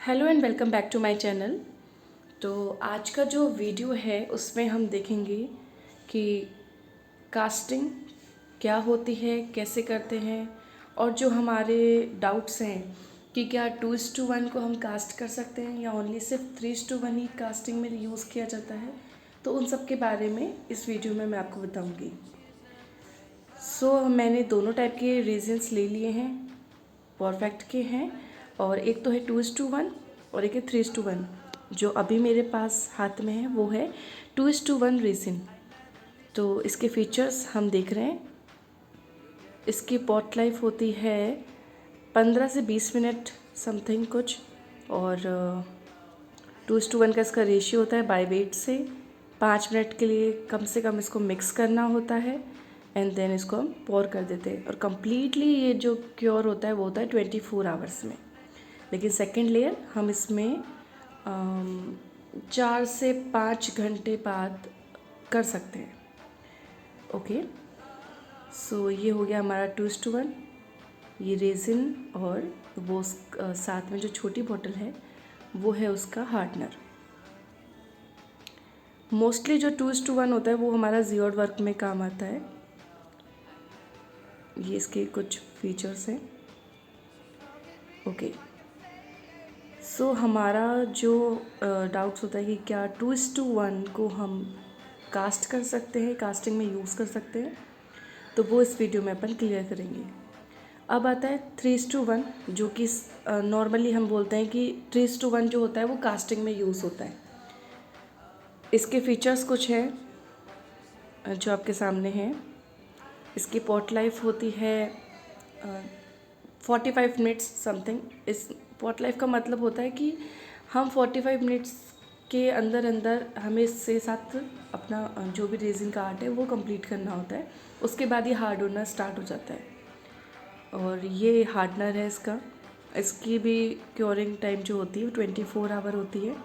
Hello and welcome back to my channel. तो आज का जो वीडियो है उसमें हम देखेंगे कि कास्टिंग क्या होती है, कैसे करते हैं, और जो हमारे डाउट्स हैं कि क्या 2:1 को हम कास्ट कर सकते हैं या ओनली सिर्फ 3:1 ही कास्टिंग में यूज़ किया जाता है, तो उन सब के बारे में इस वीडियो में मैं आपको बताऊंगी। मैंने दोनों टाइप के रीजन्स ले लिए हैं, परफेक्ट के हैं, और एक तो है 2:1 और एक है 3:1। जो अभी मेरे पास हाथ में है वो है 2:1 रीजन। तो इसके फीचर्स हम देख रहे हैं। इसकी पॉट लाइफ होती है 15 से 20 मिनट समथिंग कुछ, और 2:1 का इसका रेशियो होता है बाय वेट से। 5 मिनट के लिए कम से कम इसको मिक्स करना होता है एंड देन इसको हम पोर कर देते हैं, और कम्प्लीटली ये जो क्योर होता है वो होता है 24 आवर्स में। लेकिन सेकेंड लेयर हम इसमें 4 से 5 घंटे बाद कर सकते हैं। ओके, सो ये हो गया हमारा 2:1, ये रेजिन, और वो साथ में जो छोटी बोतल है वो है उसका हार्डनर। मोस्टली जो 2:1 होता है वो हमारा जियोड वर्क में काम आता है। ये इसके कुछ फीचर्स हैं। ओके, सो हमारा जो डाउट्स होता है कि क्या 2:1 को हम कास्ट कर सकते हैं, कास्टिंग में यूज़ कर सकते हैं, तो वो इस वीडियो में अपन क्लियर करेंगे। अब आता है 3:1, जो कि नॉर्मली हम बोलते हैं कि 3:1 जो होता है वो कास्टिंग में यूज़ होता है। इसके फीचर्स कुछ हैं जो आपके सामने हैं। इसकी पॉट लाइफ होती है 45 मिनट्स समथिंग। इस पॉट लाइफ का मतलब होता है कि हम 45 मिनट्स के अंदर अंदर हमें इससे साथ अपना जो भी रेजिन का आर्ट है वो कंप्लीट करना होता है। उसके बाद ये हार्ड होना स्टार्ट हो जाता है, और ये हार्डनर है इसका। इसकी भी क्योरिंग टाइम जो होती है वो 24 आवर होती है।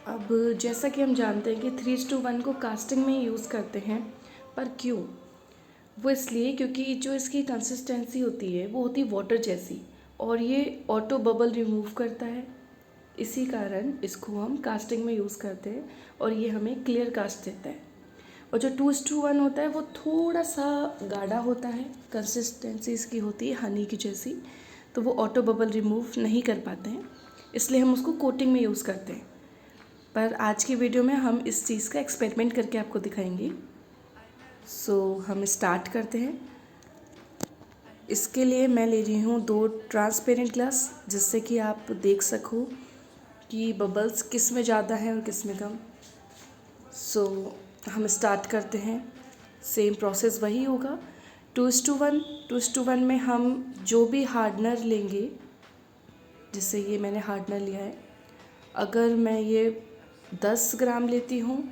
अब जैसा कि हम जानते हैं कि 3:1 को कास्टिंग में यूज़ करते हैं, पर क्यों? वो इसलिए क्योंकि जो इसकी कंसिस्टेंसी होती है वो होती है वाटर जैसी, और ये ऑटो बबल रिमूव करता है। इसी कारण इसको हम कास्टिंग में यूज़ करते हैं, और ये हमें क्लियर कास्ट देता है। और जो 2:1 होता है वो थोड़ा सा गाढ़ा होता है, कंसिस्टेंसी इसकी होती है हनी की जैसी, तो वो ऑटो बबल रिमूव नहीं कर पाते हैं, इसलिए हम उसको कोटिंग में यूज़ करते हैं। पर आज की वीडियो में हम इस चीज़ का एक्सपेरिमेंट करके आपको दिखाएंगे। हम स्टार्ट करते हैं। इसके लिए मैं ले रही हूँ 2 ट्रांसपेरेंट ग्लास, जिससे कि आप देख सको कि बबल्स किस में ज़्यादा हैं और किस में कम। हम स्टार्ट करते हैं। सेम प्रोसेस वही होगा। 2:1 में हम जो भी हार्डनर लेंगे, जैसे ये मैंने हार्डनर लिया है, अगर मैं ये 10 ग्राम लेती हूँ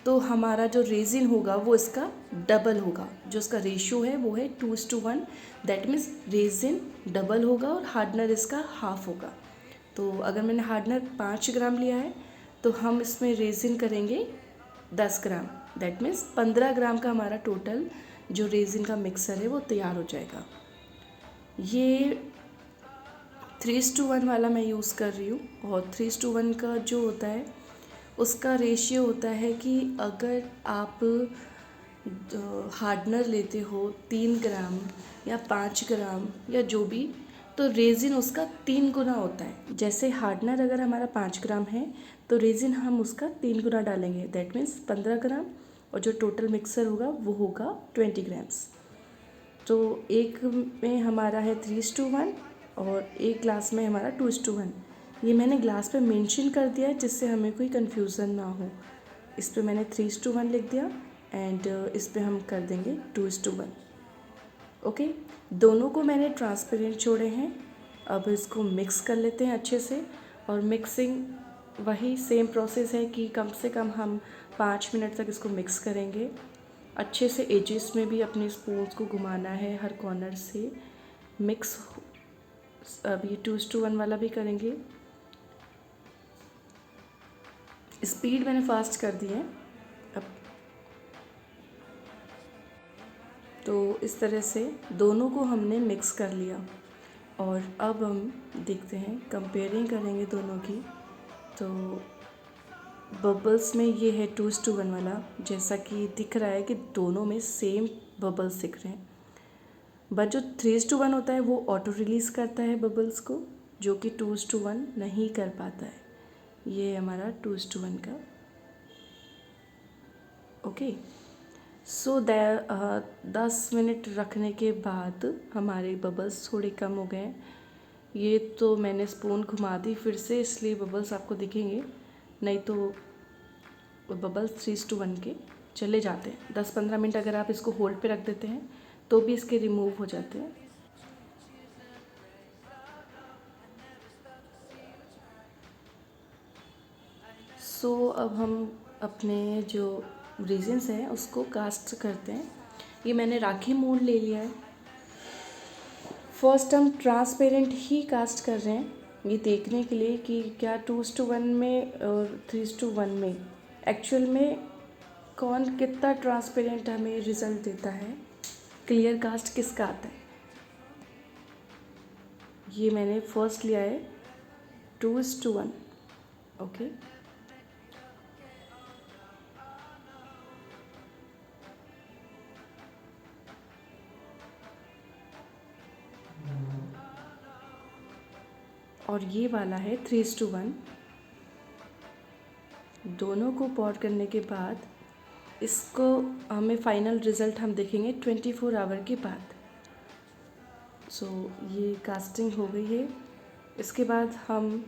तो हमारा जो रेजिन होगा वो इसका डबल होगा। जो इसका रेशियो है वो है 2:1। दैट मीन्स रेजिन डबल होगा और हार्डनर इसका हाफ होगा। तो अगर मैंने हार्डनर 5 ग्राम लिया है तो हम इसमें रेजिन करेंगे 10 ग्राम। दैट मीन्स 15 ग्राम का हमारा टोटल जो रेजिन का मिक्सर है वो तैयार हो जाएगा। ये 3:1 वाला मैं यूज़ कर रही हूँ, और 3:1 का जो होता है उसका रेशियो होता है कि अगर आप हार्डनर लेते हो 3 ग्राम या 5 ग्राम या जो भी, तो रेजिन उसका 3 गुना होता है। जैसे हार्डनर अगर हमारा 5 ग्राम है तो रेजिन हम उसका 3 गुना डालेंगे, दैट मीन्स 15 ग्राम, और जो टोटल मिक्सर होगा वो होगा 20 ग्राम्स। तो एक में हमारा है 3:1 और एक ग्लास में हमारा 2:1। ये मैंने ग्लास पे मेंशन कर दिया है जिससे हमें कोई कन्फ्यूज़न ना हो। इस पे मैंने 3:1 लिख दिया, एंड इस पे हम कर देंगे 2:1। ओके, दोनों को मैंने ट्रांसपेरेंट छोड़े हैं। अब इसको मिक्स कर लेते हैं अच्छे से। और मिक्सिंग वही सेम प्रोसेस है कि कम से कम हम 5 मिनट तक इसको मिक्स करेंगे। अच्छे से एजेस में भी अपने स्पून्स को घुमाना है, हर कॉर्नर से मिक्स। अब ये 2:1 वाला भी करेंगे। स्पीड मैंने फास्ट कर दी है। अब तो इस तरह से दोनों को हमने मिक्स कर लिया। और अब हम देखते हैं, कंपेयरिंग करेंगे दोनों की। तो बबल्स में ये है 2:1 वाला, जैसा कि दिख रहा है कि दोनों में सेम बबल्स दिख रहे हैं। बट जो 3:1 होता है वो ऑटो रिलीज़ करता है बबल्स को, जो कि 2:1 नहीं कर पाता है। ये है हमारा 2:1 का। ओके, सो 10 मिनट रखने के बाद हमारे बबल्स थोड़े कम हो गए। ये तो मैंने स्पून घुमा दी फिर से, इसलिए बबल्स आपको दिखेंगे, नहीं तो बबल्स 3:1 के चले जाते हैं। 10-15 मिनट अगर आप इसको होल्ड पे रख देते हैं तो भी इसके रिमूव हो जाते हैं। सो अब हम अपने जो रीजन्स हैं उसको कास्ट करते हैं। ये मैंने राखी मोड ले लिया है। फर्स्ट हम ट्रांसपेरेंट ही कास्ट कर रहे हैं, ये देखने के लिए कि क्या 2:1 में और 3:1 में एक्चुअल में कौन कितना ट्रांसपेरेंट हमें रिज़ल्ट देता है, क्लियर कास्ट किसका आता है। ये मैंने फर्स्ट लिया है 2:1। ओके, और ये वाला है 3:1। दोनों को पॉट करने के बाद इसको हमें फाइनल रिज़ल्ट हम देखेंगे 24 आवर के बाद। सो ये कास्टिंग हो गई है। इसके बाद हम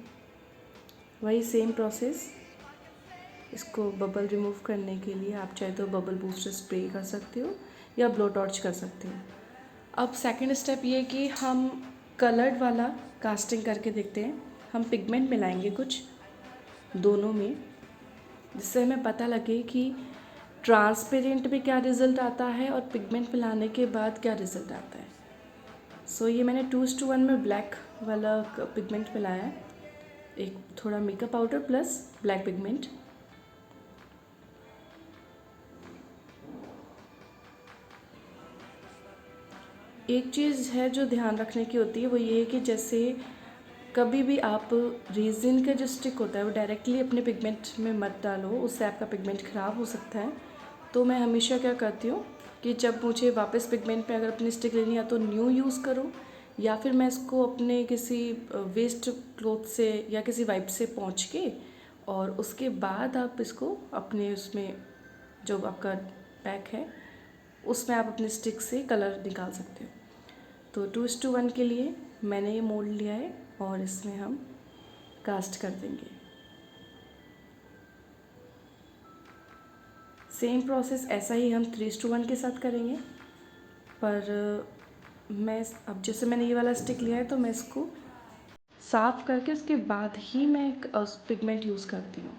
वही सेम प्रोसेस, इसको बबल रिमूव करने के लिए आप चाहे तो बबल बूस्टर स्प्रे कर सकते हो या ब्लो टॉर्च कर सकते हो। अब सेकंड स्टेप ये कि हम कलर्ड वाला कास्टिंग करके देखते हैं। हम पिगमेंट मिलाएंगे कुछ दोनों में, जिससे हमें पता लगे कि ट्रांसपेरेंट में क्या रिज़ल्ट आता है और पिगमेंट मिलाने के बाद क्या रिज़ल्ट आता है। सो ये मैंने 2:1 में ब्लैक वाला पिगमेंट मिलाया है, एक थोड़ा makeup powder plus black pigment. एक चीज़ है जो ध्यान रखने की होती है, वो ये है कि जैसे कभी भी आप रेजिन का जो स्टिक होता है वो डायरेक्टली अपने पिगमेंट में मत डालो, उससे आपका पिगमेंट ख़राब हो सकता है। तो मैं हमेशा क्या करती हूँ कि जब मुझे वापस पिगमेंट में अगर अपनी स्टिक लेनी है तो न्यू यूज़ करो, या फिर मैं इसको अपने किसी वेस्ट क्लॉथ से या किसी वाइप से पोंछ के और उसके बाद आप इसको अपने उसमें जो आपका पैक है उसमें आप अपने स्टिक से कलर निकाल सकते हो। तो 2:1 के लिए मैंने ये मोल्ड लिया है और इसमें हम कास्ट कर देंगे। सेम प्रोसेस ऐसा ही हम 3:1 के साथ करेंगे, पर मैं अब जैसे मैंने ये वाला स्टिक लिया है तो मैं इसको साफ़ करके उसके बाद ही मैं पिगमेंट यूज़ करती हूँ।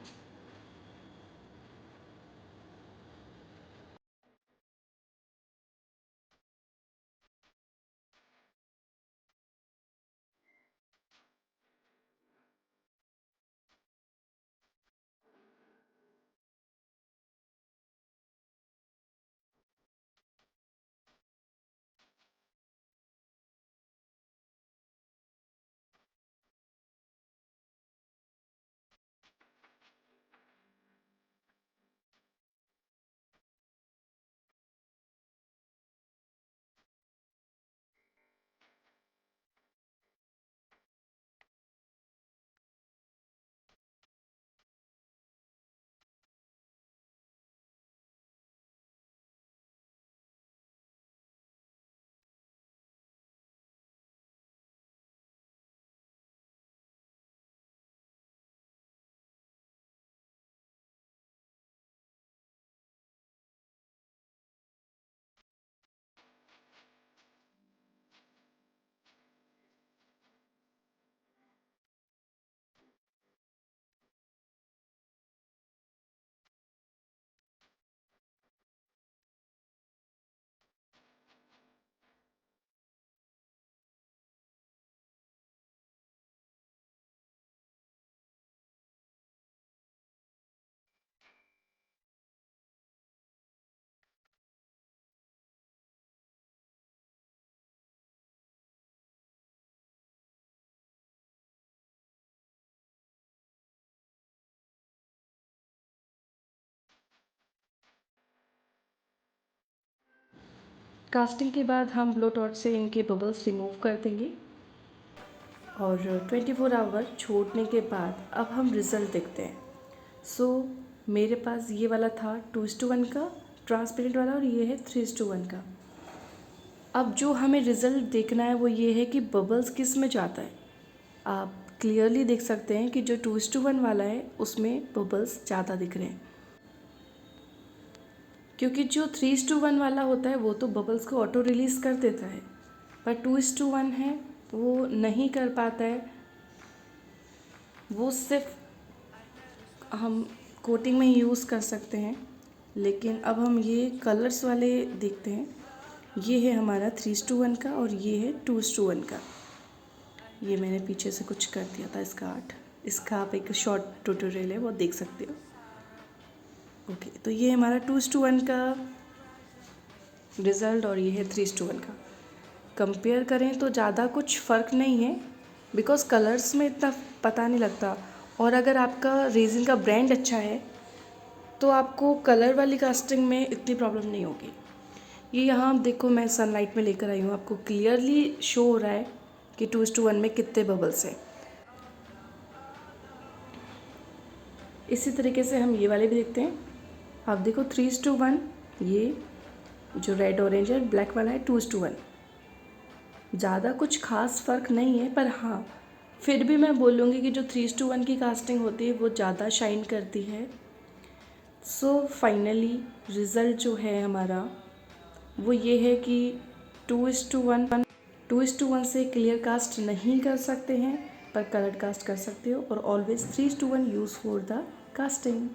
कास्टिंग के बाद हम ब्लो टॉर्च से इनके बबल्स रिमूव कर देंगे और 24 आवर छोड़ने के बाद अब हम रिज़ल्ट देखते हैं। सो मेरे पास ये वाला था 2:1 का ट्रांसपेरेंट वाला और ये है 3:1 का। अब जो हमें रिज़ल्ट देखना है वो ये है कि बबल्स किस में जाता है। आप क्लियरली देख सकते हैं कि जो 2:1 वाला है उसमें बबल्स ज़्यादा दिख रहे हैं, क्योंकि जो 3:1 वाला होता है वो तो बबल्स को ऑटो रिलीज़ कर देता है, पर 2:1 है वो नहीं कर पाता है। वो सिर्फ हम कोटिंग में ही यूज़ कर सकते हैं। लेकिन अब हम ये कलर्स वाले देखते हैं। ये है हमारा 3:1 का और ये है 2:1 का। ये मैंने पीछे से कुछ कर दिया था इसका आर्ट, इसका आप एक शॉर्ट ट्यूटोरियल है वो देख सकते हो। ओके, तो ये हमारा 2:1 का रिज़ल्ट और ये है 3:1 का। कंपेयर करें तो ज़्यादा कुछ फ़र्क नहीं है, बिकॉज़ कलर्स में इतना पता नहीं लगता। और अगर आपका रेज़िन का ब्रांड अच्छा है तो आपको कलर वाली कास्टिंग में इतनी प्रॉब्लम नहीं होगी। ये यहाँ आप देखो, मैं सनलाइट में लेकर आई हूँ, आपको क्लियरली शो हो रहा है कि 2:1 में कितने बबल्स हैं। इसी तरीके से हम ये वाले भी देखते हैं। आप देखो 3:1, ये जो रेड ऑरेंज और ब्लैक वाला है 2:1। ज़्यादा कुछ खास फ़र्क नहीं है, पर हाँ फिर भी मैं बोलूँगी कि जो 3:1 की कास्टिंग होती है वो ज़्यादा शाइन करती है। सो फाइनली रिज़ल्ट जो है हमारा वो ये है कि 2:1 से क्लियर कास्ट नहीं कर सकते हैं, पर कलर कास्ट कर सकते हो। और always 3:1 use for the casting.